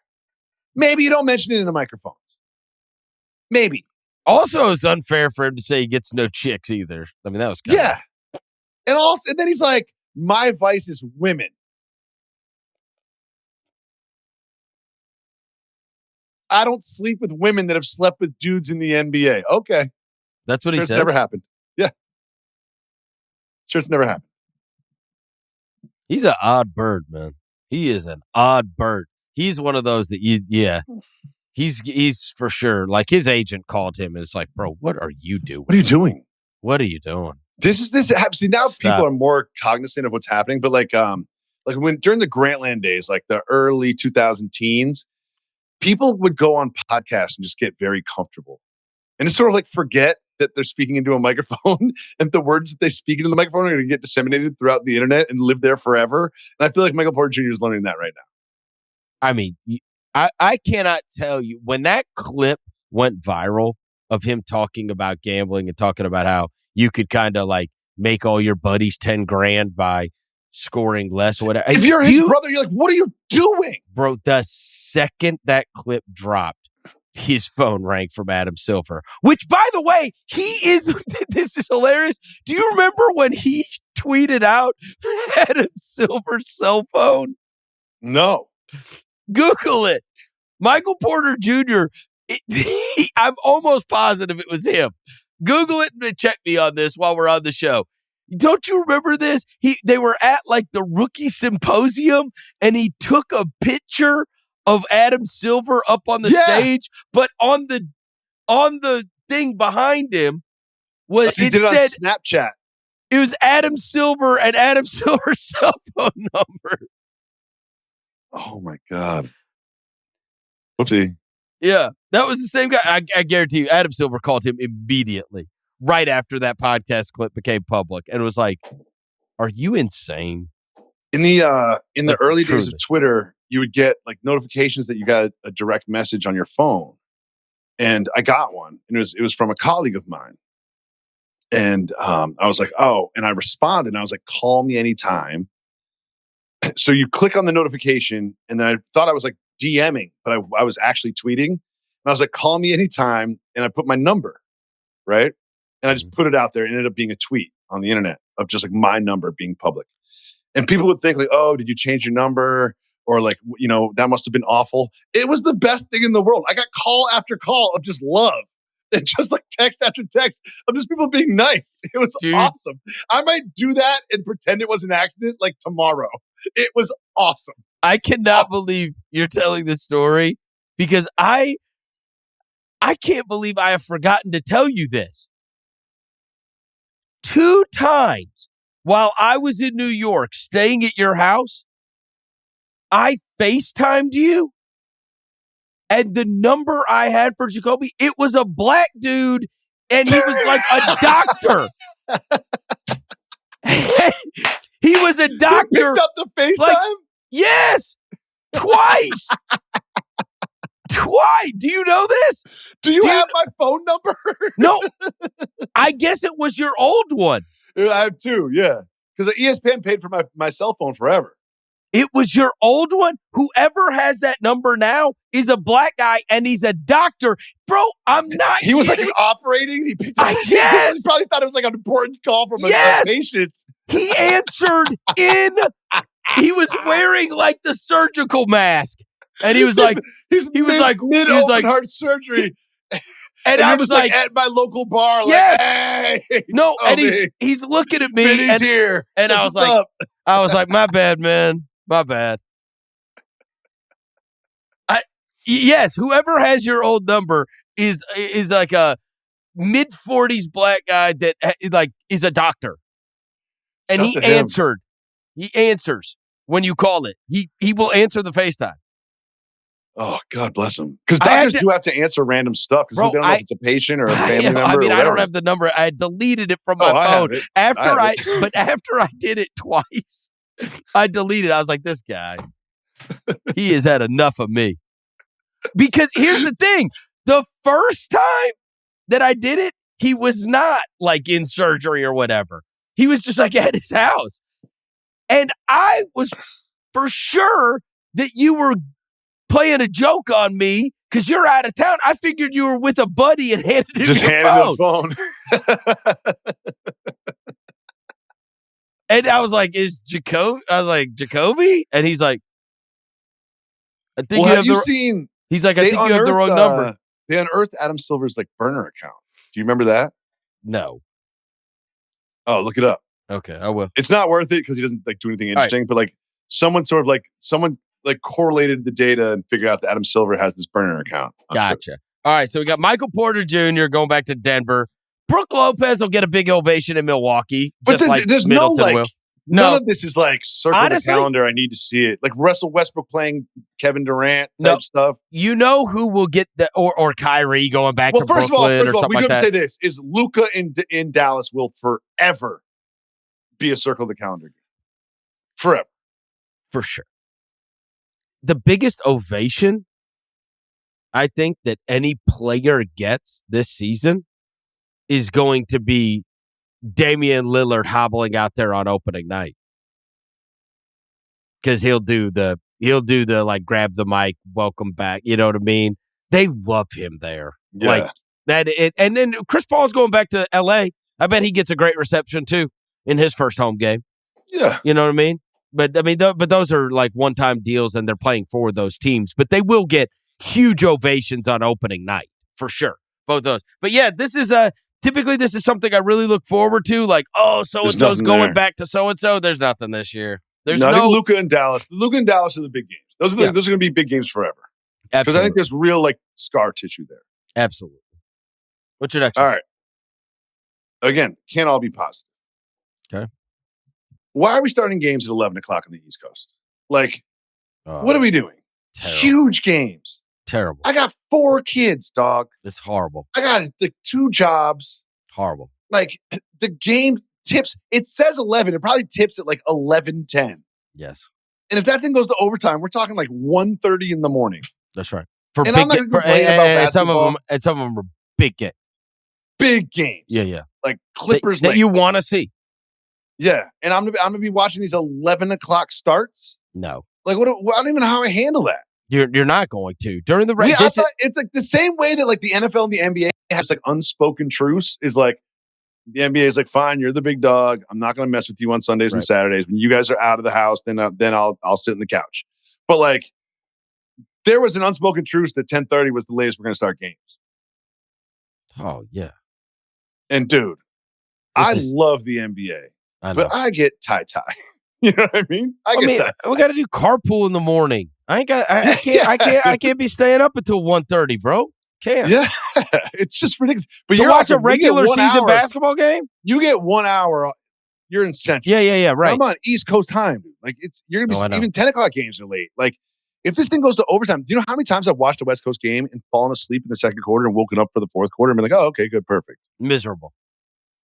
Maybe you don't mention it into microphones. Maybe. Also, it's unfair for him to say he gets no chicks either. I mean, that was kind of... And then he's like, my vice is women. I don't sleep with women that have slept with dudes in the NBA. Okay. That's what he says? It's never happened. Yeah. Sure, it's never happened. He's an odd bird, man. He is an odd bird. He's one of those that he's for sure. Like his agent called him and it's like, bro, what are you doing? What are you doing? What are you doing? See, now people are more cognizant of what's happening, but like when during the Grantland days, like the early 2000 teens, people would go on podcasts and just get very comfortable. And it's sort of like forget that they're speaking into a microphone and the words that they speak into the microphone are going to get disseminated throughout the internet and live there forever. And I feel like Michael Porter Jr. is learning that right now. I mean, I cannot tell you when that clip went viral of him talking about gambling and talking about how you could kind of like make all your buddies 10 grand by scoring less or whatever. If you're his brother, you're like, what are you doing? Bro, the second that clip dropped, his phone rang from Adam Silver, which, by the way, this is hilarious. Do you remember when he tweeted out Adam Silver's cell phone? No. Google it. Michael Porter Jr., I'm almost positive it was him. Google it and check me on this while we're on the show. Don't you remember this? They were at like the rookie symposium and he took a picture of Adam Silver up on the stage, but on the thing behind him was he did it on Snapchat. It was Adam Silver and Adam Silver's cell phone number. Oh my God. Whoopsie. Yeah, that was the same guy. I guarantee you, Adam Silver called him immediately right after that podcast clip became public and was like, "Are you insane?" In the early days of Twitter, you would get like notifications that you got a direct message on your phone, and I got one, and it was from a colleague of mine, and I was like, "Oh," and I responded, and I was like, "Call me anytime." So you click on the notification, and then I thought I was like DMing, but I was actually tweeting. And I was like, call me anytime. And I put my number, right? And I just put it out there. And it ended up being a tweet on the internet of just like my number being public. And people would think like, oh, did you change your number? Or like, that must have been awful. It was the best thing in the world. I got call after call of just love. And just like text after text of just people being nice. It was awesome. I might do that and pretend it was an accident like tomorrow. It was awesome. I cannot believe you're telling this story because I can't believe I have forgotten to tell you this. 2 times while I was in New York staying at your house, I FaceTimed you. And the number I had for Jacoby, it was a black dude, and he was like a doctor. He was a doctor. You picked up the FaceTime? Yes, twice. Twice. Do you know this? Do you have my phone number? No. I guess it was your old one. I have 2, yeah. Because ESPN paid for my cell phone forever. It was your old one? Whoever has that number now is a black guy, and he's a doctor. Bro, I'm not He was like operating. He picked up. Yes. He probably thought it was like an important call from a patient. He answered he was wearing like the surgical mask. And he was like, mid open heart surgery. And I was like at my local bar, yes. Like, hey, no, and he's looking at me. Vinny's here. And I was like, my bad, man. My bad. Yes, whoever has your old number is like a mid-40s black guy that like is a doctor. And he answered. He answers when you call it. He will answer the FaceTime. Oh, God bless him. Because doctors do have to answer random stuff because we don't know if it's a patient or a family member. I mean, I don't have the number. I deleted it from my phone. After I did it twice, I deleted it. I was like, this guy, he has had enough of me. Because here's the thing. The first time that I did it, he was not like in surgery or whatever. He was just like at his house. And I was for sure that you were playing a joke on me because you're out of town. I figured you were with a buddy and handed him your phone. And I was like, Jacoby? And he's like, I think seen? He's like, I think you have the wrong number. They unearthed Adam Silver's like burner account. Do you remember that? No. Oh, look it up. Okay, I will. It's not worth it because he doesn't like do anything interesting. Right. But like someone correlated the data and figured out that Adam Silver has this burner account. Gotcha. All right, so we got Michael Porter Jr. going back to Denver. Brooke Lopez will get a big ovation in Milwaukee. But there's Middleton none of this is like honestly, the calendar. I need to see it. Like Russell Westbrook playing Kevin Durant type stuff. You know who will get or Kyrie going back to Brooklyn or something like that? We do have to say this, is Luka in Dallas will forever be a circle of the calendar game. Forever. For sure. The biggest ovation I think that any player gets this season is going to be Damian Lillard hobbling out there on opening night. Because he'll do the like grab the mic, welcome back. You know what I mean? They love him there. Yeah. Like that. And then Chris Paul's going back to LA. I bet he gets a great reception too in his first home game. Yeah. You know what I mean? But I mean, but those are like one-time deals and they're playing for those teams, but they will get huge ovations on opening night for sure. Both those. But yeah, typically this is something I really look forward to. Like, so-and-so's going back to so-and-so. There's nothing this year. I think Luka and Dallas. Luka and Dallas are the big games. Those are going to be big games forever. Because I think there's real like scar tissue there. Absolutely. What's your next one? All right. Again, can't all be positive. Okay. Why are we starting games at 11 o'clock on the East Coast? Like, what are we doing? Terrible. Huge games. Terrible. I got 4 kids, dog. It's horrible. I got like 2 jobs. Horrible. Like, the game tips. It says 11. It probably tips at like 11:10. Yes. And if that thing goes to overtime, we're talking like 1:30 in the morning. That's right. I'm not going to complain about basketball. Some of them are big games. Big games. Yeah. Like Clippers. That you want to see. Yeah. And I'm gonna be watching these 11 o'clock starts. No. Like, I don't even know how I handle that. You're not going to. During the race. Yeah, it's like the same way that like the NFL and the NBA has like unspoken truce is like the NBA is like, fine, you're the big dog. I'm not going to mess with you on Sundays and Saturdays. When you guys are out of the house, then I'll sit in the couch. But like, there was an unspoken truce that 10:30 was the latest we're going to start games. Oh yeah. And dude, I love the NBA, but I get tie. You know what I mean? I get tie. We got to do carpool in the morning. I can't be staying up until 1:30, bro. Can't. Yeah, it's just ridiculous. But you watch a regular season basketball game, you get 1 hour. You're in Central. Yeah. Right. I'm on East Coast time, dude. Like you're gonna be even 10 o'clock games are late. Like if this thing goes to overtime, do you know how many times I've watched a West Coast game and fallen asleep in the second quarter and woken up for the fourth quarter and been like, oh, okay, good, perfect. Miserable.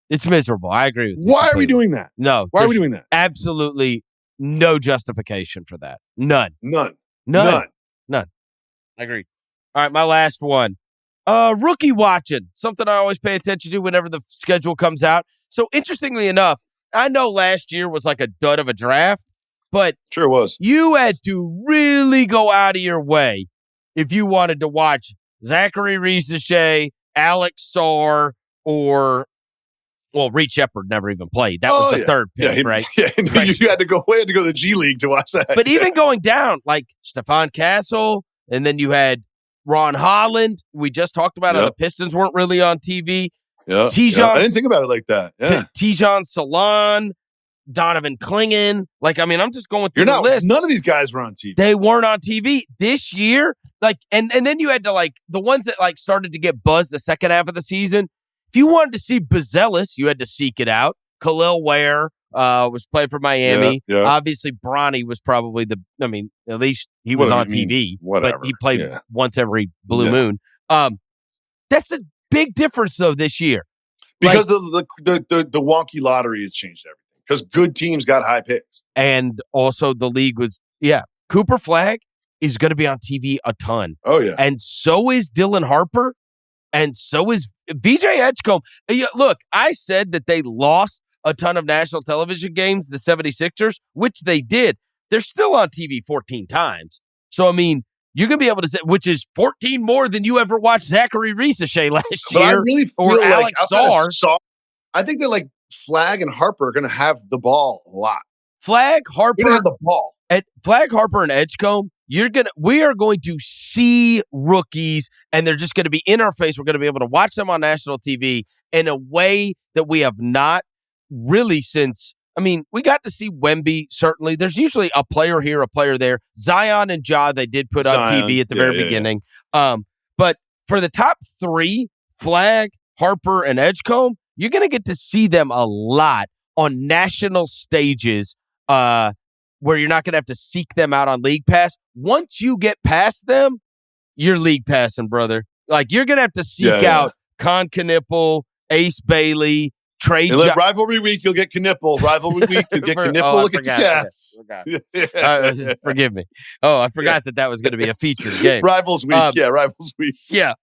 It's miserable. I agree with you. Why are we doing that? No. Why are we doing that? Absolutely no justification for that. None. I agree. All right, my last one. Rookie watching. Something I always pay attention to whenever the schedule comes out. So interestingly enough, I know last year was like a dud of a draft, but sure was. You had to really go out of your way if you wanted to watch Zachary Rieseshay, Alex Sarr, or Reed Shepard never even played. That was the third pick, right? Yeah, you had to go to the G League to watch that. But even going down, like Stephon Castle, and then you had Ron Holland. We just talked about how the Pistons weren't really on TV. Yeah, I didn't think about it like that. Yeah. Tijan Salon, Donovan Clingan. Like, I mean, I'm just going through the list. None of these guys were on TV. They weren't on TV this year. Like, and then you had to like the ones that like started to get buzzed the second half of the season. If you wanted to see Buzelis, you had to seek it out. Khalil Ware was playing for Miami. Yeah. Obviously, Bronny was probably at least he was on TV, whatever. but he played once every blue moon. That's a big difference, though, this year. Because the wonky lottery has changed everything. Because good teams got high picks. And also the league was, Cooper Flagg is going to be on TV a ton. Oh, yeah. And so is Dylan Harper. and so is VJ Edgecombe. Look, I said that they lost a ton of national television games, the 76ers, which they did. They're still on TV 14 times. So, I mean, you're going to be able to say, which is 14 more than you ever watched Zachary Risacher last year. But I really feel or like Alex Sarr. I think that like Flagg and Harper are going to have the ball a lot. Flagg, Harper, have the ball. Flagg, Harper, and Edgecombe. We are going to see rookies, and they're just going to be in our face. We're going to be able to watch them on national TV in a way that we have not really since. I mean, we got to see Wemby, certainly. There's usually a player here, a player there. Zion and Ja, they did put on TV at the very beginning. But for the top three, Flagg, Harper, and Edgecombe, you're going to get to see them a lot on national stages where you're not going to have to seek them out on League Pass. Once you get past them, you're League Passing, brother. Like, you're going to have to seek out Con Knipple, Ace Bailey, Trey Johnson. Rivalry week, you'll get Knipple. Rivalry week, you'll get Knipple against the Cavs. Forgive me. Oh, I forgot that was going to be a featured game. Rivals week, Rivals week. Yeah.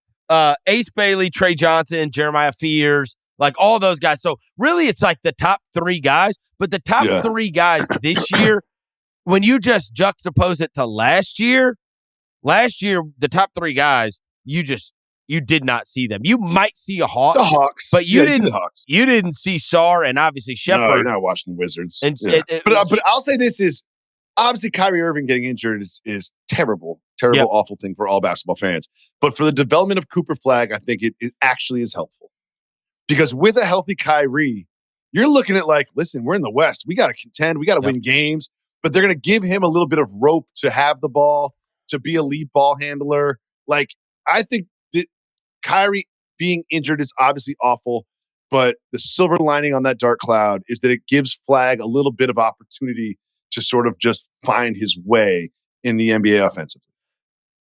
Ace Bailey, Trey Johnson, Jeremiah Fears, like all those guys. So really, it's like the top three guys. But the top three guys this year, when you just juxtapose it to last year, the top three guys, you did not see them. You might see the Hawks, but you didn't see Sarr and obviously Shepard. No, you're not watching the Wizards. But I'll say this is obviously Kyrie Irving getting injured is terrible, awful thing for all basketball fans. But for the development of Cooper Flagg, I think it actually is helpful. Because with a healthy Kyrie, you're looking at like, listen, we're in the West. We got to contend. We got to win games. But they're going to give him a little bit of rope to have the ball, to be a lead ball handler. Like, I think that Kyrie being injured is obviously awful. But the silver lining on that dark cloud is that it gives Flagg a little bit of opportunity to sort of just find his way in the NBA offensively.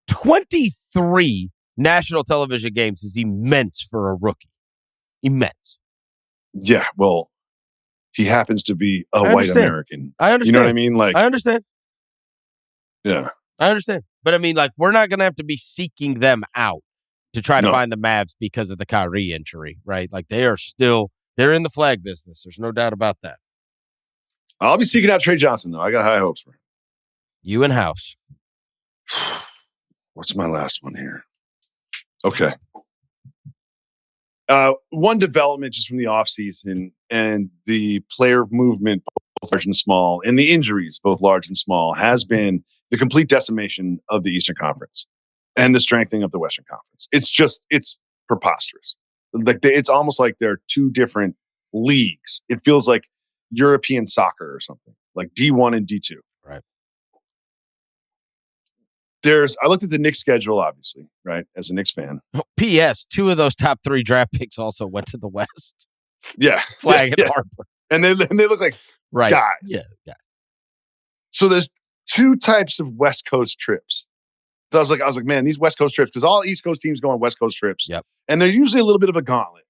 23 national television games is immense for a rookie. Immense. Yeah, well, he happens to be a white American. I understand. You know what I mean? Like, I understand. Yeah. I understand. But I mean, like, we're not going to have to be seeking them out to try to find the Mavs because of the Kyrie injury, right? Like, they're in the flag business. There's no doubt about that. I'll be seeking out Trey Johnson, though. I got high hopes for him. You and House. What's my last one here? Okay. One development just from the offseason and the player movement, both large and small, and the injuries, both large and small, has been the complete decimation of the Eastern Conference and the strengthening of the Western Conference. It's preposterous. Like it's almost like they're two different leagues. It feels like European soccer or something, like D1 and D2. Right. I looked at the Knicks schedule, obviously, right, as a Knicks fan. P.S. 2 of those top 3 draft picks also went to the West. Yeah. Flagg and Harper. And they look like guys. Yeah. So there's 2 types of West Coast trips. So I was like, man, these West Coast trips, because all East Coast teams go on West Coast trips. Yep. And they're usually a little bit of a gauntlet.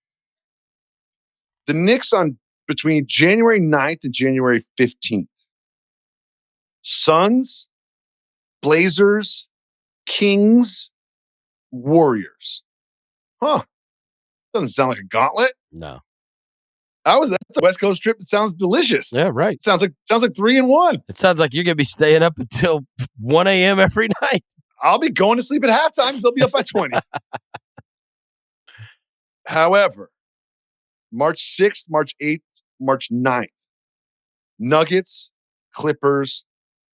The Knicks on between January 9th and January 15th. Suns, Blazers, Kings, Warriors. Huh. Doesn't sound like a gauntlet. No. That's a West Coast trip that sounds delicious. Yeah, right. Sounds like 3-1. It sounds like you're going to be staying up until 1 a.m. every night. I'll be going to sleep at halftime because they'll be up by 20. However, March 6th, March 8th, March 9th, Nuggets, Clippers,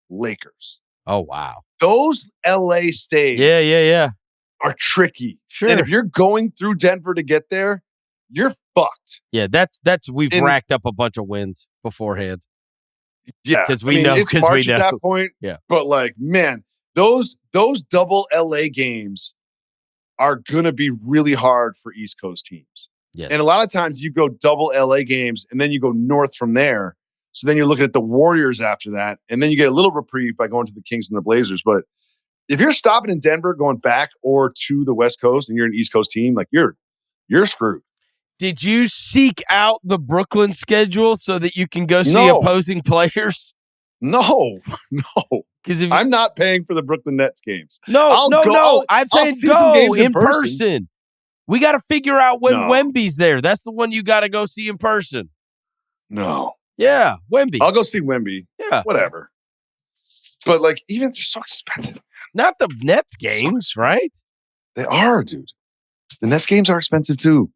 Lakers. Oh, wow. Those LA stays are tricky. Sure. And if you're going through Denver to get there, you're fucked. Yeah, we've racked up a bunch of wins beforehand. Yeah. Because we know. It's March at that point. Yeah. But like, man, those double LA games are going to be really hard for East Coast teams. Yes. And a lot of times you go double LA games and then you go north from there. So then you're looking at the Warriors after that. And then you get a little reprieve by going to the Kings and the Blazers. But if you're stopping in Denver, going back or to the West Coast and you're an East Coast team, like you're screwed. Did you seek out the Brooklyn schedule so that you can go see opposing players? No. I'm not paying for the Brooklyn Nets games. No. I'm saying go in person. We got to figure out when Wemby's there. That's the one you got to go see in person. No. Yeah, Wemby. I'll go see Wemby. Yeah. Whatever. But, like, even they're so expensive. Not the Nets games, right? They are, dude. The Nets games are expensive, too.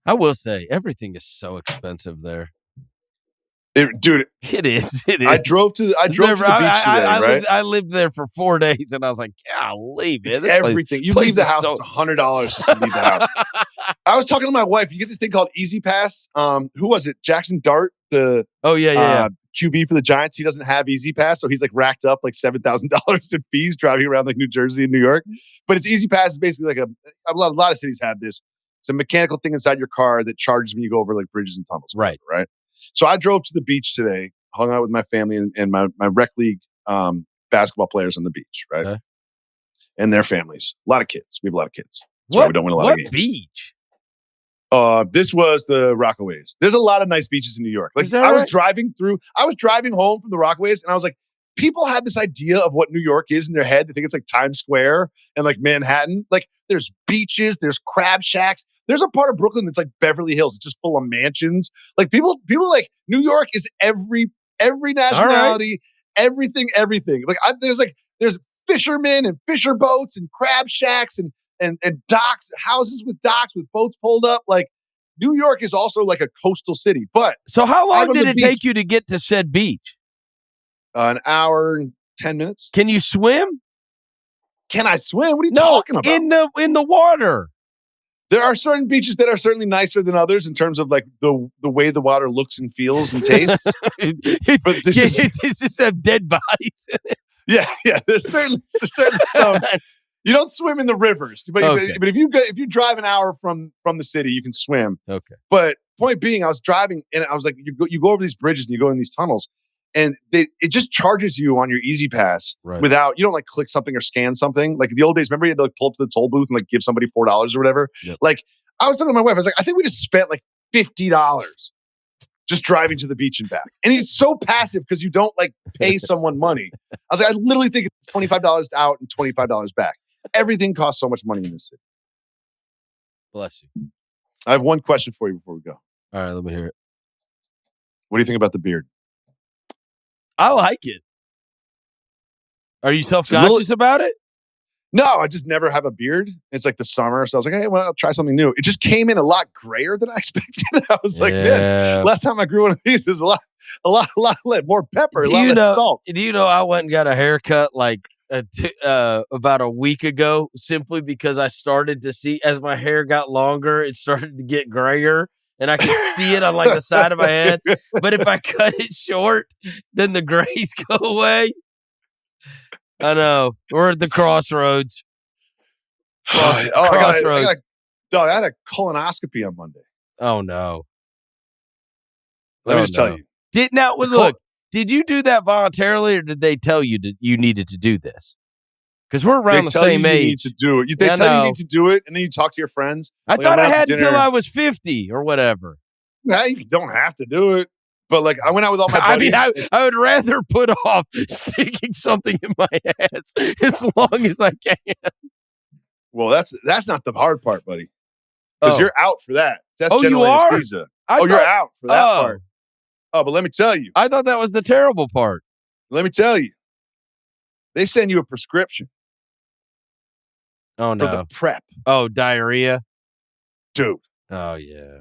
I will say, everything is so expensive there. Dude, it is. I drove to the beach today, right? I lived there for 4 days, and I was like, golly, man. This everything. You leave the house, it's $100 just to leave the house. I was talking to my wife. You get this thing called Easy Pass. Who was it? Jackson Dart, the QB for the Giants. He doesn't have Easy Pass, so he's like racked up like $7,000 in fees driving around like New Jersey and New York. But it's Easy Pass is basically like a lot of cities have this. It's a mechanical thing inside your car that charges when you go over like bridges and tunnels. Right. So I drove to the beach today, hung out with my family and my rec league basketball players on the beach, right? Okay. And their families. A lot of kids. We have a lot of kids. So we don't win a lot of games. What beach? This was the Rockaways. There's a lot of nice beaches in New York. Like I was driving home from the Rockaways, and I was like, people have this idea of what New York is in their head. They think it's like Times Square and like Manhattan. Like there's beaches, there's crab shacks. There's a part of Brooklyn that's like Beverly Hills. It's just full of mansions. Like people like New York is every nationality, everything. Like there's fishermen and fisher boats and crab shacks and docks, houses with docks with boats pulled up. Like New York is also like a coastal city. But so how long did it take you to get to said beach? An hour and 10 minutes. Can you swim? Can I swim? What are you talking about? In the water. There are certain beaches that are certainly nicer than others in terms of like the way the water looks and feels and tastes. But it's just have dead bodies in it. Yeah. There's certainly some. You don't swim in the rivers, but if you drive an hour from the city, you can swim. Okay. But point being, I was driving and I was like, you go over these bridges and you go in these tunnels, and it just charges you on your Easy Pass without, you don't like click something or scan something. Like the old days, remember you had to like pull up to the toll booth and like give somebody $4 or whatever. Yep. Like I was talking to my wife, I was like, I think we just spent like $50 just driving to the beach and back. And he's so passive because you don't like pay someone money. I was like, I literally think it's $25 out and $25 back. Everything costs so much money in this city. Bless you. I have one question for you before we go. All right, let me hear it. What do you think about the beard? I like it. Are you self-conscious about it? No, I just never have a beard. It's like the summer, so I was like, hey, well, I'll try something new. It just came in a lot grayer than I expected. I was like, man, last time I grew one of these, it was a lot more pepper, a lot less salt. Do you know I went and got a haircut like about a week ago simply because I started to see, as my hair got longer, it started to get grayer. And I could see it on like the side of my head. But if I cut it short, then the grays go away. I know. We're at the crossroads. Crossroads. I had a colonoscopy on Monday. Oh, no. Let me just tell you. Did you do that voluntarily or did they tell you that you needed to do this? Because we're around the same age. You need to do it. They tell you need to do it, and then you talk to your friends. I thought I had until I was 50 or whatever. Yeah, you don't have to do it. But like, I went out with all my buddies. I would rather put off sticking something in my ass as long as I can. Well, that's not the hard part, buddy. Because you're out for that. That's general anesthesia. You're out for that part. Oh, but let me tell you. I thought that was the terrible part. Let me tell you. They send you a prescription. Oh, no. For the prep. Oh, diarrhea? Dude. Oh, yeah.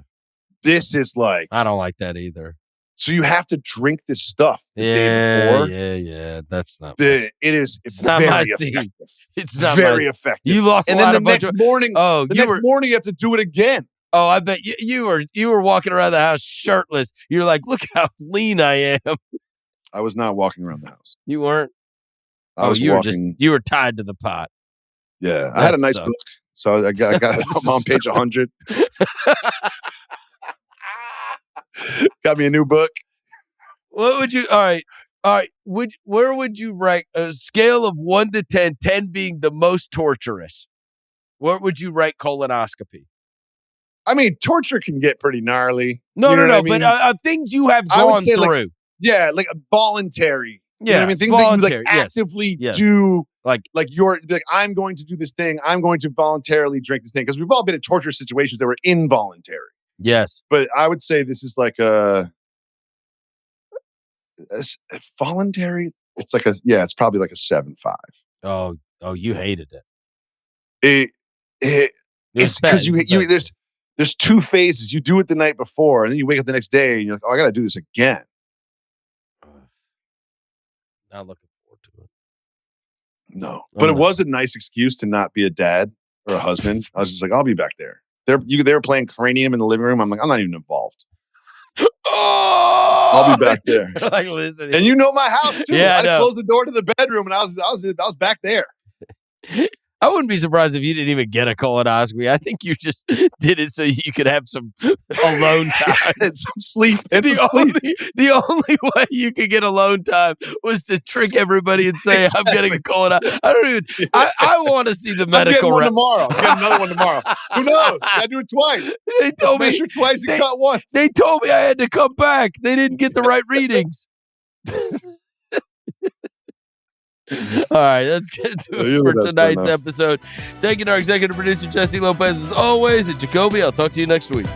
This is like... I don't like that either. So you have to drink this stuff the day before. Yeah. That's not It is very effective. It's not very effective. You lost and a lot then the next morning, morning you have to do it again. Oh, I bet you were walking around the house shirtless. You're like, look how lean I am. I was not walking around the house. You weren't? You were tied to the pot. Yeah, I had a nice book, so I got I'm on page 100. Got me a new book. What would you? All right. Where would you rank a scale of 1 to 10? 10 being the most torturous. Where would you rank colonoscopy? I mean, torture can get pretty gnarly. No. But things you have gone through. Like a voluntary. You know what I mean? Things that you like actively do. Like I'm going to do this thing. I'm going to voluntarily drink this thing. Because we've all been in torture situations that were involuntary. Yes. But I would say this is like a voluntary. It's like it's probably like a 7.5. Oh, you hated it. It's because there's two phases. You do it the night before, and then you wake up the next day, and you're like, "Oh, I got to do this again." Not looking forward to it. No, but it was a nice excuse to not be a dad or a husband. I was just like, "I'll be back there." They were playing Cranium in the living room. I'm like, I'm not even involved. Oh, I'll be back there. Like, listen, and you know my house too. Yeah, I closed the door to the bedroom, and I was back there. I wouldn't be surprised if you didn't even get a colonoscopy. I think you just did it so you could have some alone time and some sleep. The only way you could get alone time was to trick everybody and say, "I'm getting a colonoscopy." I don't even. I want to see the medical. I'm getting one tomorrow. I'm getting another one tomorrow. Who knows? I do it twice. They told me measure twice and cut once. They told me I had to come back. They didn't get the right readings. All right, let's get to it for tonight's episode. Thank you to our executive producer, Jesse Lopez, as always. And Jacoby, I'll talk to you next week.